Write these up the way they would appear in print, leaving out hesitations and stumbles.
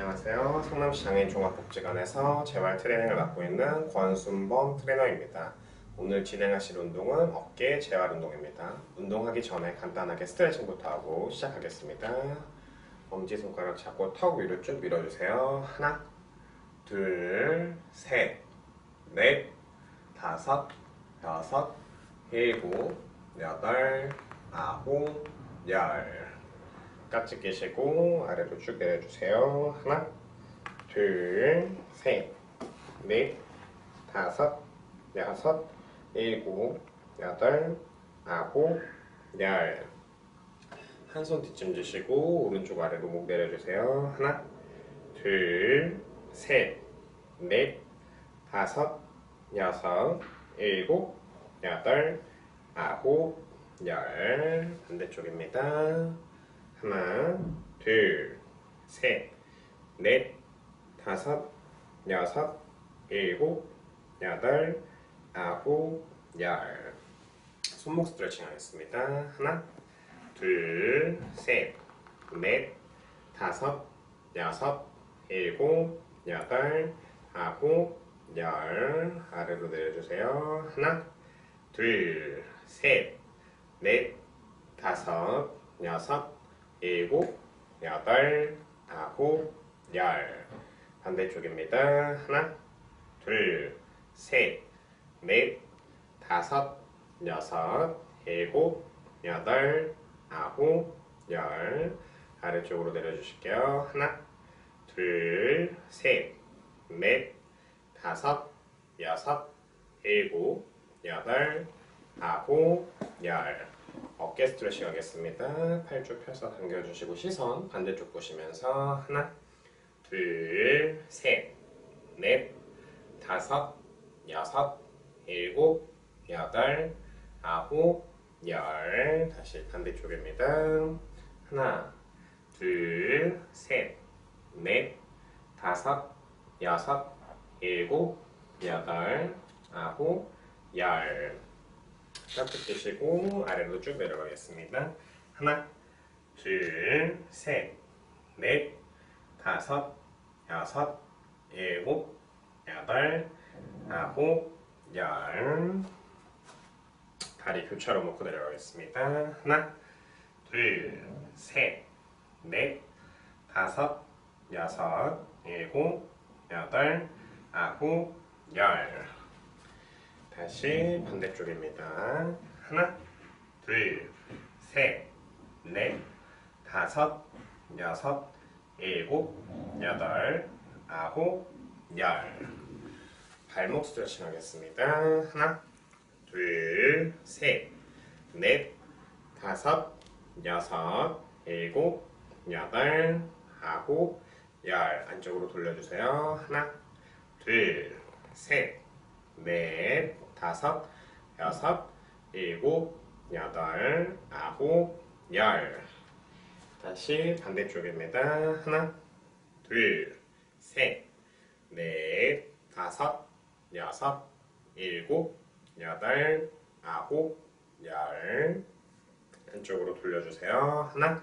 안녕하세요. 성남시 장애인 종합복지관에서 재활 트레이닝을 맡고 있는 권순범 트레이너입니다. 오늘 진행하실 운동은 어깨 재활 운동입니다. 운동하기 전에 간단하게 스트레칭부터 하고 시작하겠습니다. 엄지손가락 잡고 턱 위로 쭉 밀어주세요. 하나, 둘, 셋, 넷, 다섯, 여섯, 일곱, 여덟, 아홉, 열. 깍지 끼시고 아래로 쭉 내려주세요. 하나, 둘, 셋, 넷, 다섯, 여섯, 일곱, 여덟, 아홉, 열. 한 손 뒤쯤 주시고 오른쪽 아래로 목 내려주세요. 하나, 둘, 셋, 넷, 다섯, 여섯, 일곱, 여덟, 아홉, 열. 반대쪽입니다. 하나, 둘, 셋, 넷, 다섯, 여섯, 일곱, 여덟, 아홉, 열. 손목 스트레칭 하겠습니다. 하나, 둘, 셋, 넷, 다섯, 여섯, 일곱, 여덟, 아홉, 열. 아래로 내려주세요. 하나, 둘, 셋, 넷, 다섯, 여섯, 일곱, 여덟, 아홉, 열. 반대쪽입니다. 하나, 둘, 셋, 넷, 다섯, 여섯, 일곱, 여덟, 아홉, 열. 아래쪽으로 내려주실게요. 하나, 둘, 셋, 넷, 다섯, 여섯, 일곱, 여덟, 아홉, 열. 어깨 스트레칭 하겠습니다. 팔 쭉 펴서 당겨주시고 시선 반대쪽 보시면서 하나, 둘, 셋, 넷, 다섯, 여섯, 일곱, 여덟, 아홉, 열. 다시 반대쪽입니다. 하나, 둘, 셋, 넷, 다섯, 여섯, 일곱, 여덟, 아홉, 열. 깍지 끼시고 아래로 쭉 내려가겠습니다. 하나, 둘, 셋, 넷, 다섯, 여섯, 일곱, 여덟, 아홉, 열. 다리 교차로 놓고 내려가겠습니다. 하나, 둘, 셋, 넷, 다섯, 여섯, 일곱, 여덟, 아홉, 열. 다시 반대쪽입니다. 하나, 둘, 셋, 넷, 다섯, 여섯, 일곱, 여덟, 아홉, 열. 발목 스트레칭 하겠습니다. 하나, 둘, 셋, 넷, 다섯, 여섯, 일곱, 여덟, 아홉, 열. 안쪽으로 돌려주세요. 하나, 둘, 셋, 넷, 다섯, 여섯, 일곱, 여덟, 아홉, 열. 다시 반대쪽입니다. 하나, 둘, 셋, 넷, 다섯, 여섯, 일곱, 여덟, 아홉, 열. 한쪽으로 돌려주세요. 하나,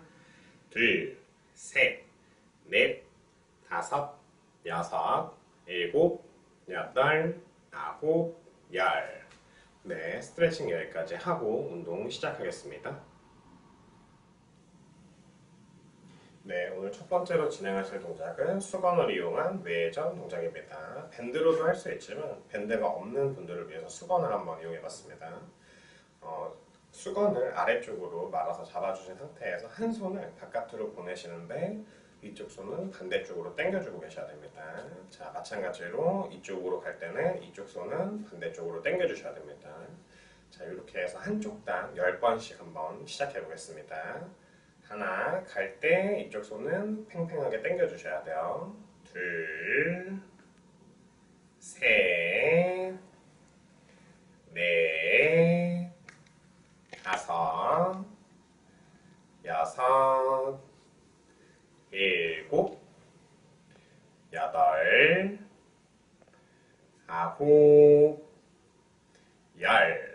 둘, 셋, 넷, 다섯, 여섯, 일곱, 여덟, 아홉, 열. 네, 스트레칭 여기까지 하고 운동 시작하겠습니다. 네, 오늘 첫 번째로 진행하실 동작은 수건을 이용한 뇌전 동작입니다. 밴드로도 할 수 있지만 밴드가 없는 분들을 위해서 수건을 한번 이용해봤습니다. 수건을 아래쪽으로 말아서 잡아주신 상태에서 한 손을 바깥으로 보내시는데 이쪽 손은 반대쪽으로 당겨주고 계셔야 됩니다. 자, 마찬가지로 이쪽으로 갈 때는 이쪽 손은 반대쪽으로 당겨주셔야 됩니다. 자, 이렇게 해서 한쪽당 10번씩 한번 시작해 보겠습니다. 하나, 갈 때 이쪽 손은 팽팽하게 당겨주셔야 돼요. 둘, 셋, 넷, 다섯, 여섯, 일곱, 여덟, 아홉, 열.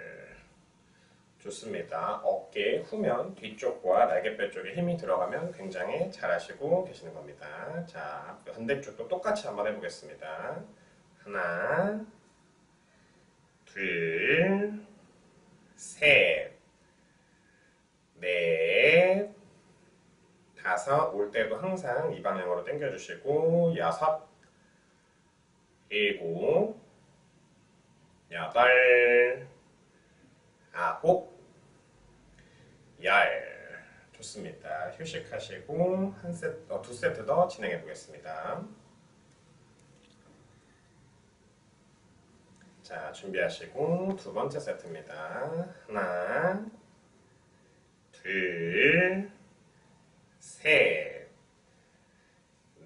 좋습니다. 어깨 후면 뒤쪽과 날개뼈 쪽에 힘이 들어가면 굉장히 잘하시고 계시는 겁니다. 자, 반대쪽도 똑같이 한번 해보겠습니다. 하나, 둘, 셋, 넷, 다섯, 올 때도 항상 이 방향으로 당겨주시고, 여섯, 일곱, 여덟, 아홉, 열. 좋습니다. 휴식하시고 두 세트 더 진행해 보겠습니다. 자, 준비하시고 두 번째 세트입니다. 하나, 둘, 셋,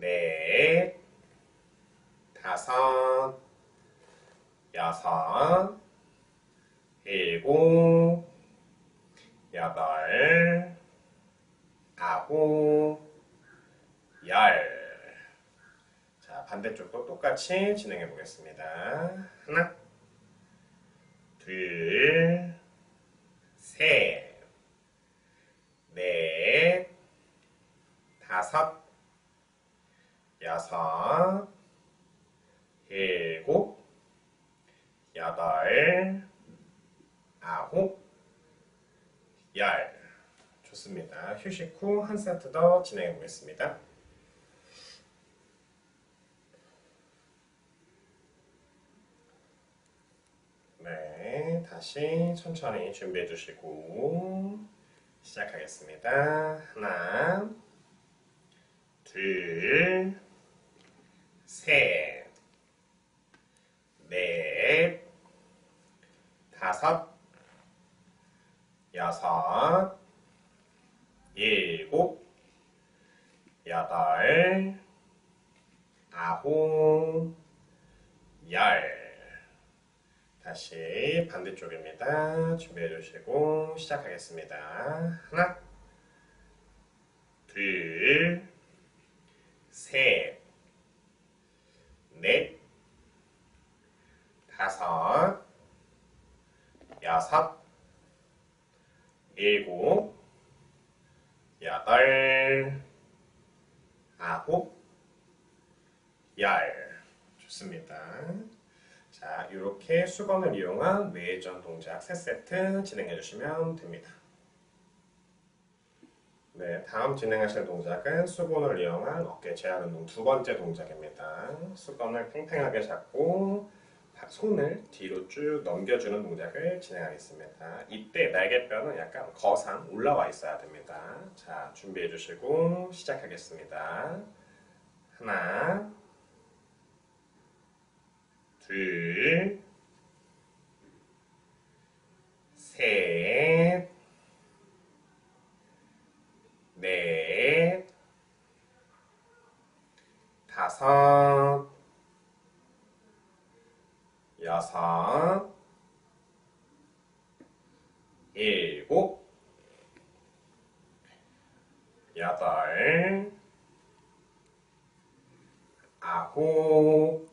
넷, 다섯, 여섯, 일곱, 여덟, 아홉, 열. 자, 반대쪽도 똑같이 진행해 보겠습니다. 하나, 둘, 셋, 넷, 다섯, 여섯, 일곱, 여덟, 아홉, 열. 좋습니다. 휴식 후 한 세트 더 진행해 보겠습니다. 네, 다시 천천히 준비해 주시고 시작하겠습니다. 하나, 둘, 셋, 넷, 다섯, 여섯, 일곱, 여덟, 아홉, 열. 다시 반대쪽입니다. 준비해 주시고 시작하겠습니다. 하나, 둘, 셋, 넷, 다섯, 여섯, 일곱, 여덟, 아홉, 열. 좋습니다. 자, 이렇게 수건을 이용한 외전 동작 3세트 진행해 주시면 됩니다. 네, 다음 진행하실 동작은 수건을 이용한 어깨 제압 운동 두 번째 동작입니다. 수건을 팽팽하게 잡고 손을 뒤로 쭉 넘겨주는 동작을 진행하겠습니다. 이때 날개뼈는 약간 거상 올라와 있어야 됩니다. 자, 준비해 주시고 시작하겠습니다. 하나, 둘, 셋, 넷, 다섯, 여섯, 일곱, 여덟, 아홉,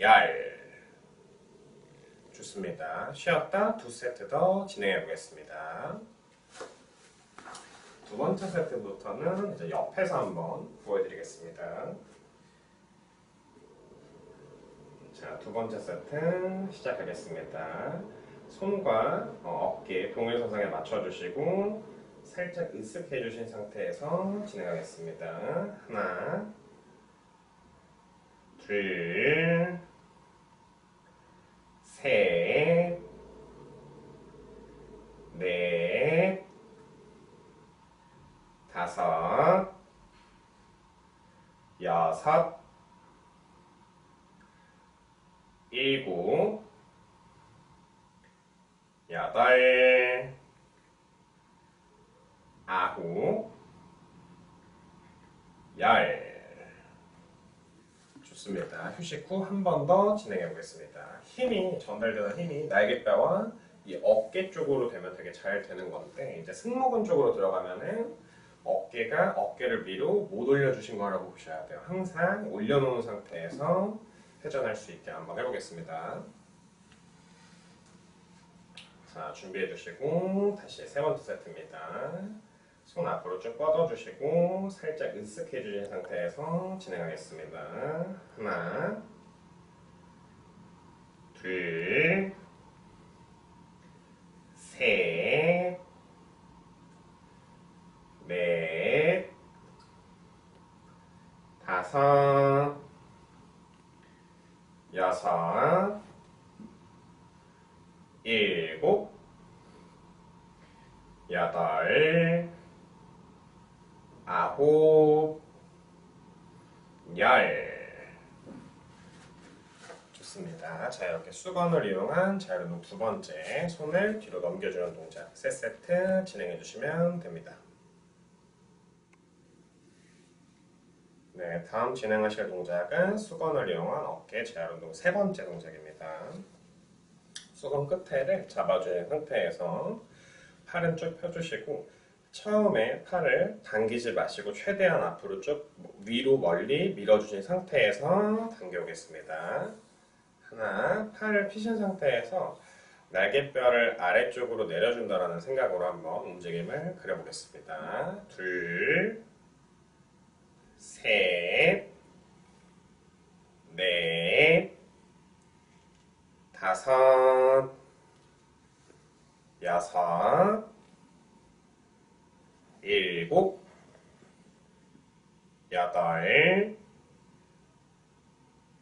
열. 좋습니다. 쉬었다 두 세트 더 진행해 보겠습니다. 두 번째 세트부터는 이제 옆에서 한번 보여드리겠습니다. 자, 두 번째 세트 시작하겠습니다. 손과 어깨 동일선상에 맞춰주시고 살짝 으쓱해 주신 상태에서 진행하겠습니다. 하나, 둘, 셋, 넷, 다섯, 여섯, 일곱, 여덟, 아홉, 열. 좋습니다. 휴식 후 한 번 더 진행해 보겠습니다. 힘이 전달되는 힘이 날개뼈와 이 어깨 쪽으로 되면 되게 잘 되는 건데 이제 승모근 쪽으로 들어가면은 어깨를 위로 못 올려주신 거라고 보셔야 돼요. 항상 올려놓은 상태에서 회전할 수 있게 한번 해보겠습니다. 자, 준비해 주시고 다시 세 번째 세트입니다. 손 앞으로 쭉 뻗어주시고 살짝 으쓱해 주신 상태에서 진행하겠습니다. 하나, 둘, 셋, 넷, 다섯, 여섯, 일곱, 여덟, 아홉, 열. 좋습니다. 자, 이렇게 수건을 이용한 자유운동 두 번째, 손을 뒤로 넘겨주는 동작 세 세트 진행해 주시면 됩니다. 네, 다음 진행하실 동작은 수건을 이용한 어깨 자유운동 세 번째 동작입니다. 수건 끝에를 잡아주는 상태에서 팔은 쭉 펴주시고 처음에 팔을 당기지 마시고 최대한 앞으로 쭉 위로 멀리 밀어주신 상태에서 당겨오겠습니다. 하나, 팔을 펴신 상태에서 날개뼈를 아래쪽으로 내려준다라는 생각으로 한번 움직임을 그려보겠습니다. 둘, 셋, 넷, 다섯, 여섯, 일곱, 여덟,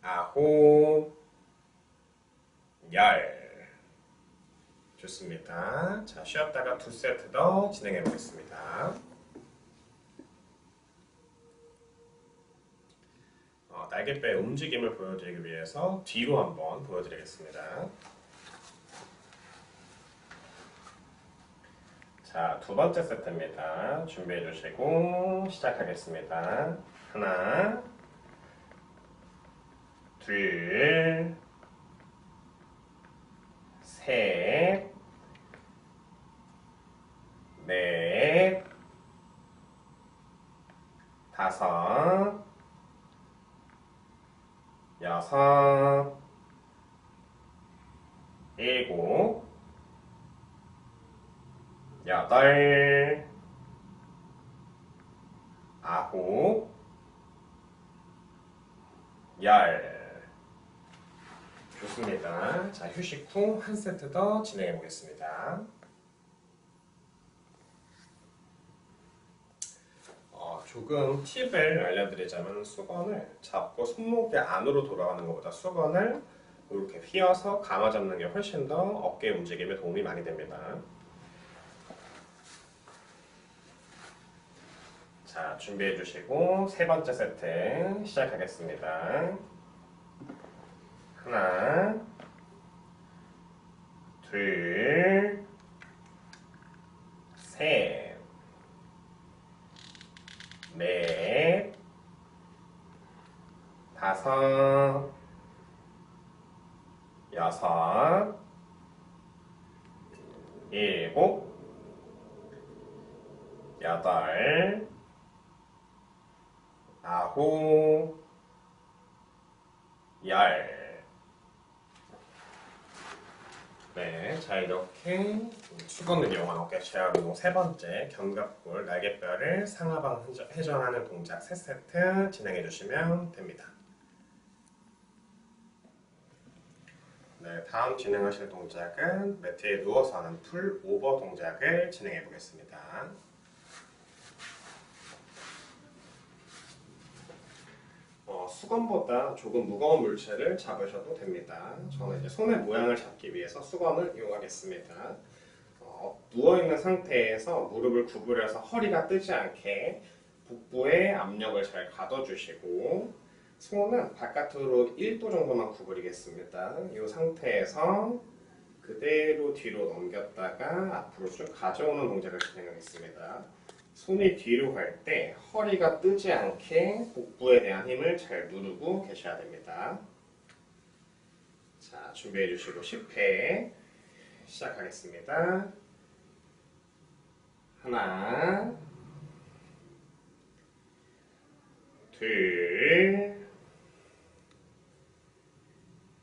아홉, 열. 좋습니다. 자, 쉬었다가 두 세트 더 진행해 보겠습니다. 날개뼈의 움직임을 보여드리기 위해서 뒤로 한번 보여드리겠습니다. 자, 두 번째 세트입니다. 준비해 주시고 시작하겠습니다. 하나, 둘, 셋, 넷, 다섯, 여섯, 일곱, 여덟, 아홉, 열. 좋습니다. 자, 휴식 후 한 세트 더 진행해 보겠습니다. 조금 팁을 알려드리자면 수건을 잡고 손목이 안으로 돌아가는 것보다 수건을 이렇게 휘어서 감아 잡는 게 훨씬 더 어깨 움직임에 도움이 많이 됩니다. 자, 준비해 주시고 세 번째 세트 시작하겠습니다. 하나, 둘, 셋, 넷, 다섯, 여섯, 일곱, 여덟, 아홉, 열. 네, 자, 이렇게 수건을 이용한 어깨 재활운동 세 번째 견갑골 날개뼈를 상하방 회전하는 동작 세 세트 진행해 주시면 됩니다. 네, 다음 진행하실 동작은 매트에 누워서 하는 풀 오버 동작을 진행해 보겠습니다. 수건보다 조금 무거운 물체를 잡으셔도 됩니다. 저는 이제 손의 모양을 잡기 위해서 수건을 이용하겠습니다. 누워있는 상태에서 무릎을 구부려서 허리가 뜨지 않게 복부에 압력을 잘 가둬주시고 손은 바깥으로 1도 정도만 구부리겠습니다. 이 상태에서 그대로 뒤로 넘겼다가 앞으로 쭉 가져오는 동작을 진행하겠습니다. 손이 뒤로 갈 때 허리가 뜨지 않게 복부에 대한 힘을 잘 누르고 계셔야 됩니다. 자, 준비해 주시고 10회 시작하겠습니다. 하나, 둘,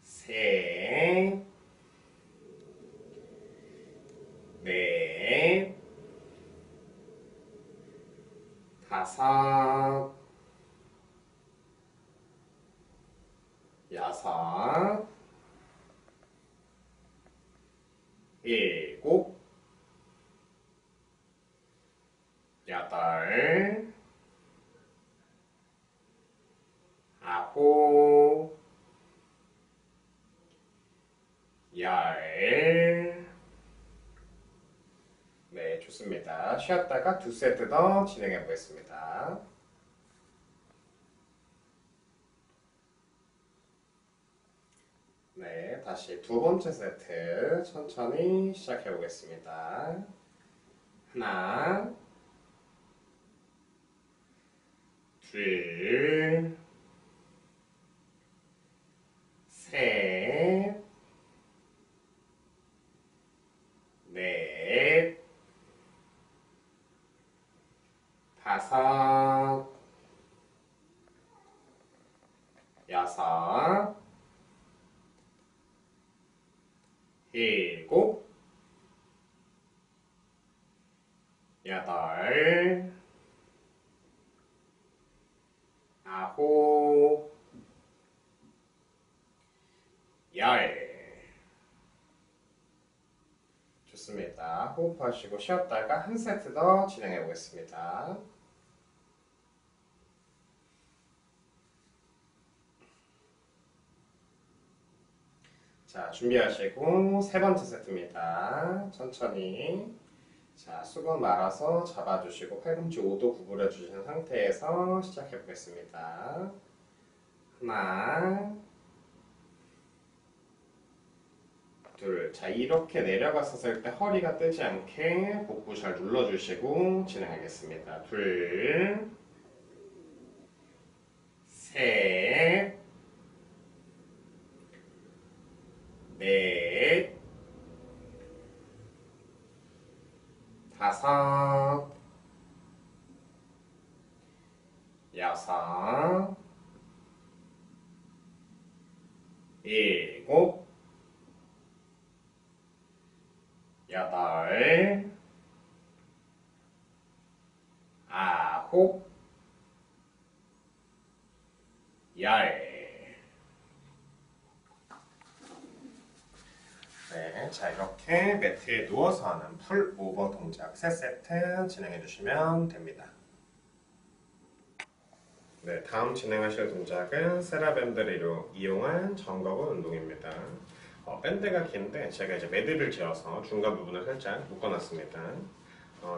셋, 넷, 다섯, 여섯, 일곱, 여덟, 아홉, 열. 네, 좋습니다. 쉬었다가 두 세트 더 진행해 보겠습니다. 네, 다시 두 번째 세트 천천히 시작해 보겠습니다. 하나, 둘, 셋, 넷, 다섯, 여섯, 일곱, 여덟, 아홉, 열. 좋습니다. 호흡하시고 쉬었다가 한 세트 더 진행해 보겠습니다. 자, 준비하시고 세 번째 세트입니다. 천천히. 자, 수건 말아서 잡아주시고 팔꿈치 5도 구부려 주신 상태에서 시작해 보겠습니다. 하나, 둘. 자, 이렇게 내려갔었을 때 허리가 뜨지 않게 복부 잘 눌러주시고 진행하겠습니다. 둘, 셋, 넷, 다섯, 여섯, 일곱, 여덟, 아홉, 열. 네, 자 이렇게 매트에 누워서 하는 풀 오버 동작 3세트 진행해 주시면 됩니다. 네, 다음 진행하실 동작은 세라밴드를 이용한 정거근 운동입니다. 밴드가 긴데 제가 이제 매듭을 지어서 중간 부분을 살짝 묶어놨습니다.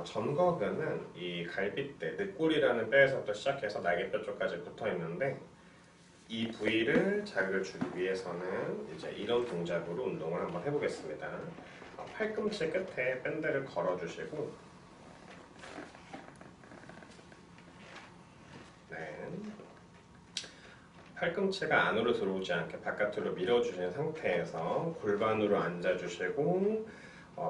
점거근은 이 갈빗대, 늑골이라는 뼈에서부터 시작해서 날개뼈 쪽까지 붙어 있는데 이 부위를 자극을 주기 위해서는 이제 이런 동작으로 운동을 한번 해보겠습니다. 팔꿈치 끝에 밴드를 걸어주시고, 네. 팔꿈치가 안으로 들어오지 않게 바깥으로 밀어주신 상태에서 골반으로 앉아주시고,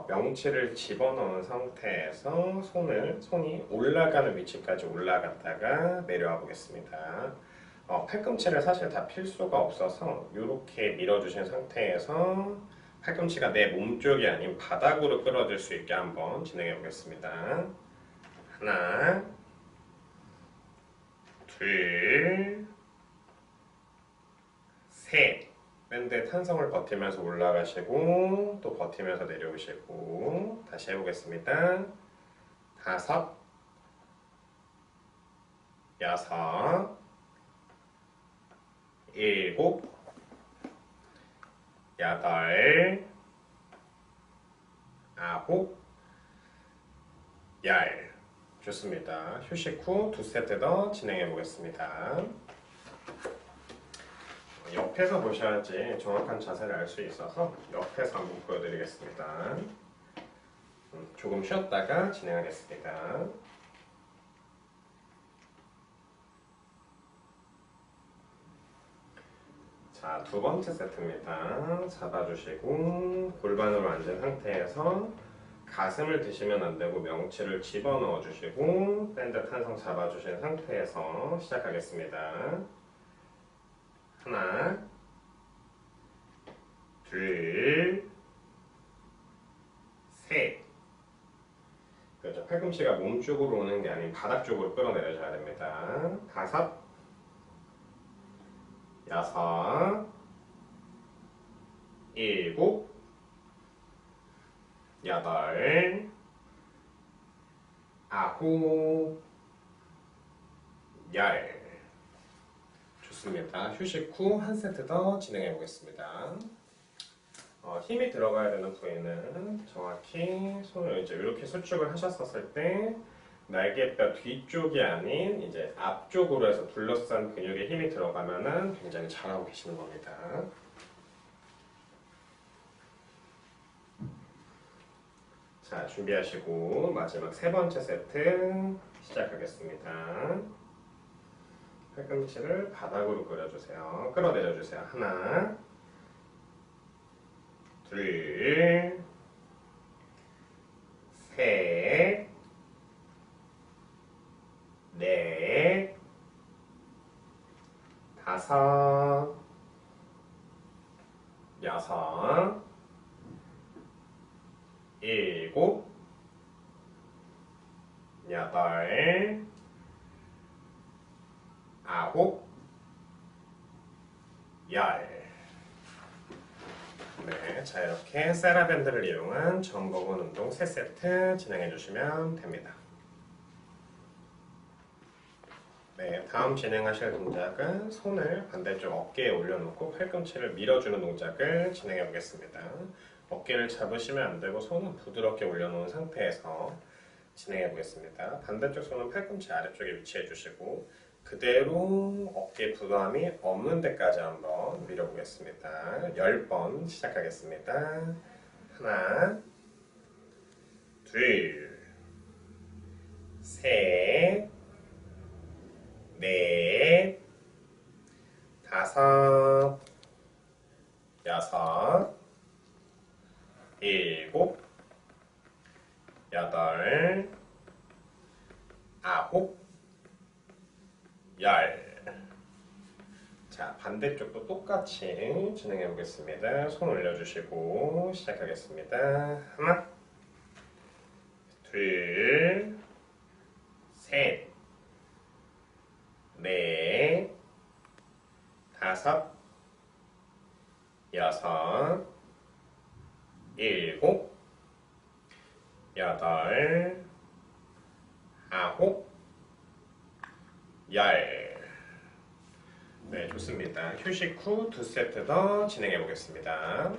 명치를 집어넣은 상태에서 손이 올라가는 위치까지 올라갔다가 내려와 보겠습니다. 팔꿈치를 사실 다 필 수가 없어서 이렇게 밀어주신 상태에서 팔꿈치가 내 몸쪽이 아닌 바닥으로 끌어들 수 있게 한번 진행해 보겠습니다. 하나, 둘, 셋. 밴드의 탄성을 버티면서 올라가시고 또 버티면서 내려오시고 다시 해보겠습니다. 다섯, 여섯, 일곱, 여덟, 아홉, 열. 좋습니다. 휴식 후 두 세트 더 진행해 보겠습니다. 옆에서 보셔야지 정확한 자세를 알 수 있어서 옆에서 한번 보여드리겠습니다. 조금 쉬었다가 진행하겠습니다. 자, 두 번째 세트입니다. 잡아주시고 골반으로 앉은 상태에서 가슴을 드시면 안 되고 명치를 집어넣어 주시고 밴드 탄성 잡아주신 상태에서 시작하겠습니다. 하나, 둘, 셋. 팔꿈치가 몸 쪽으로 오는 게 아닌 바닥 쪽으로 끌어내려줘야 됩니다. 5, 6, 7, 8, 9, 10. 좋습니다. 휴식 후 한 세트 더 진행해 보겠습니다. 힘이 들어가야 되는 부위는 정확히 손을 이제 이렇게 수축을 하셨었을 때 날개뼈 뒤쪽이 아닌 이제 앞쪽으로 해서 둘러싼 근육에 힘이 들어가면은 굉장히 잘하고 계시는 겁니다. 자, 준비하시고 마지막 세 번째 세트 시작하겠습니다. 팔꿈치를 바닥으로 끌어내려주세요. 하나, 둘, 셋, 넷, 5, 6, 7, 8, 9, 10. 네, 자 이렇게 세라밴드를 이용한 전복근 운동 3세트 진행해 주시면 됩니다. 네, 다음 진행하실 동작은 손을 반대쪽 어깨에 올려놓고 팔꿈치를 밀어주는 동작을 진행해 보겠습니다. 어깨를 잡으시면 안 되고 손은 부드럽게 올려놓은 상태에서 진행해 보겠습니다. 반대쪽 손은 팔꿈치 아래쪽에 위치해 주시고 그대로 어깨 부담이 없는 데까지 한번 밀어보겠습니다. 10번 시작하겠습니다. 하나, 둘, 셋, 넷, 5, 6, 7, 8, 9, 10. 자, 반대쪽도 똑같이 진행해 보겠습니다. 손 올려주시고 시작하겠습니다. 하나, 둘, 셋, 넷, 5, 6, 7, 8, 9, 10. 네, 좋습니다. 휴식 후 2세트 더 진행해 보겠습니다.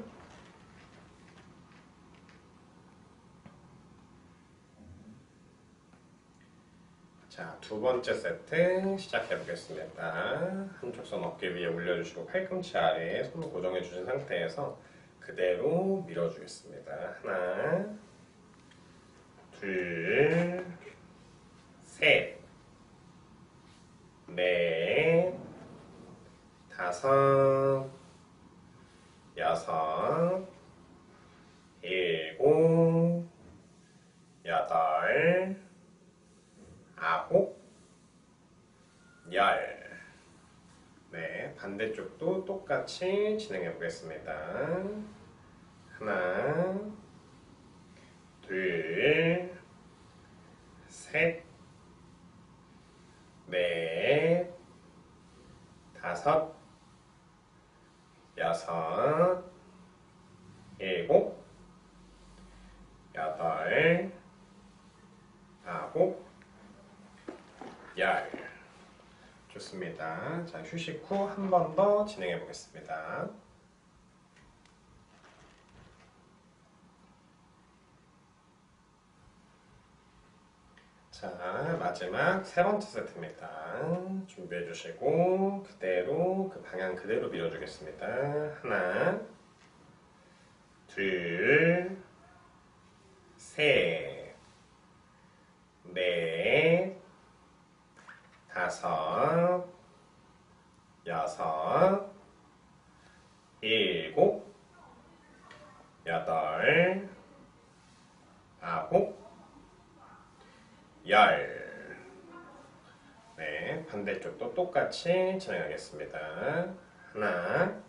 자, 두 번째 세트 시작해 보겠습니다. 한쪽 손 어깨 위에 올려주시고 팔꿈치 아래에 손 고정해 주신 상태에서 그대로 밀어주겠습니다. 하나, 둘, 셋, 넷, 5, 6, 7, 8, 9, 10. 네, 반대쪽도 똑같이 진행해 보겠습니다. 하나, 둘, 셋, 넷, 5, 6, 7, 8, 9, 10. 좋습니다. 자, 휴식 후 한 번 더 진행해 보겠습니다. 자, 마지막 세 번째 세트입니다. 준비해 주시고 그대로 그 방향 그대로 밀어주겠습니다. 하나, 둘, 셋, 넷, 5, 6, 7, 8, 9, 10. 네, 반대쪽도 똑같이 진행하겠습니다. 하나,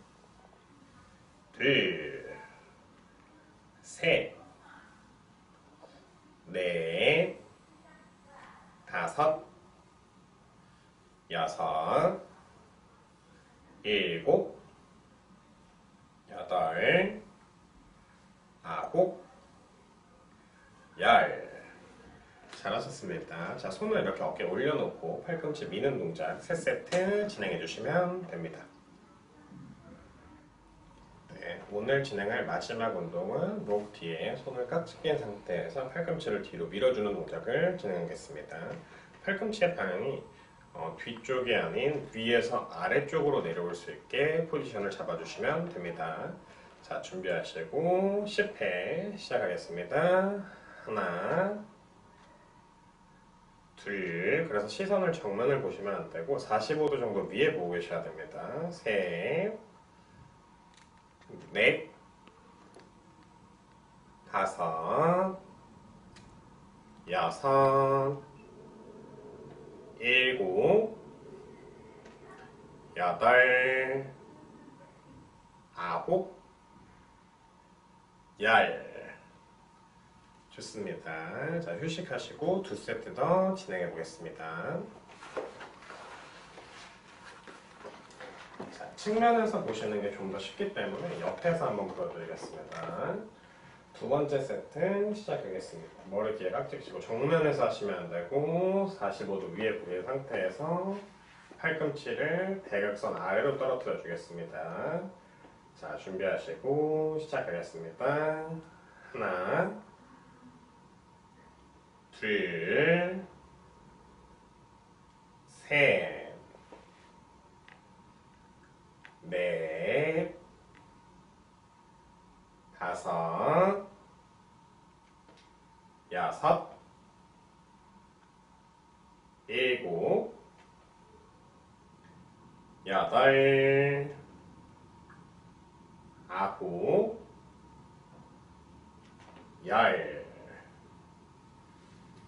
둘, 셋, 넷, 여섯, 여섯, 일곱, 여덟, 아홉, 열. 잘하셨습니다. 자, 손을 이렇게 어깨에 올려놓고 팔꿈치 미는 동작 3세트 진행해 주시면 됩니다. 네, 오늘 진행할 마지막 운동은 록 뒤에 손을 깍지 낀 상태에서 팔꿈치를 뒤로 밀어주는 동작을 진행하겠습니다. 팔꿈치의 방향이 뒤쪽이 아닌 위에서 아래쪽으로 내려올 수 있게 포지션을 잡아주시면 됩니다. 자, 준비하시고 10회 시작하겠습니다. 하나, 둘, 그래서 시선을 정면을 보시면 안 되고 45도 정도 위에 보고 계셔야 됩니다. 셋, 넷, 다섯, 여섯, 일곱, 여덟, 아홉, 열. 좋습니다. 자, 휴식하시고 2세트 더 진행해 보겠습니다. 자, 측면에서 보시는 게 좀 더 쉽기 때문에 옆에서 한번 보여드리겠습니다. 두 번째 세트 시작하겠습니다. 머리 뒤에 깍지 끼시고 정면에서 하시면 안 되고 45도 위에 보인 상태에서 팔꿈치를 대각선 아래로 떨어뜨려 주겠습니다. 자, 준비하시고 시작하겠습니다. 하나, 둘, 셋, 넷, 다섯, 여섯, 일곱, 여덟, 아홉, 열.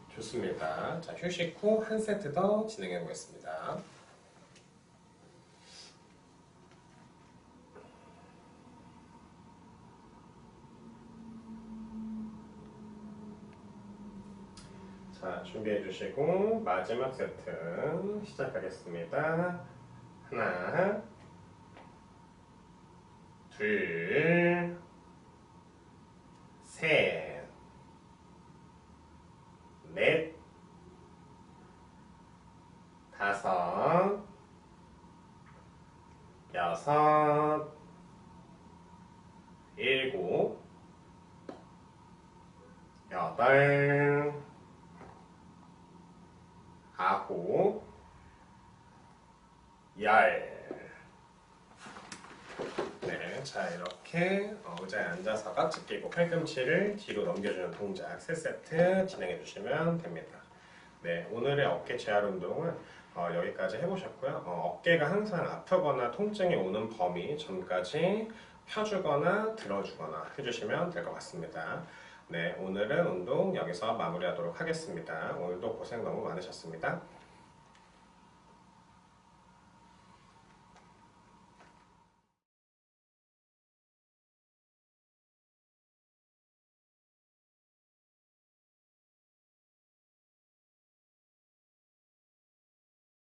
좋습니다. 자, 휴식 후 한 세트 더 진행해 보겠습니다. 자, 준비해 주시고 마지막 세트 시작하겠습니다. 하나, 둘, 셋, 넷, 다섯, 여섯, 일곱, 여덟, 아홉, 열. 네, 자, 이렇게 의자에 앉아서 깍지 끼고 팔꿈치를 뒤로 넘겨주는 동작 3세트 진행해 주시면 됩니다. 네, 오늘의 어깨 재활 운동은 여기까지 해보셨고요. 어깨가 항상 아프거나 통증이 오는 범위 전까지 펴주거나 들어주거나 해주시면 될 것 같습니다. 네, 오늘은 운동 여기서 마무리하도록 하겠습니다. 오늘도 고생 너무 많으셨습니다.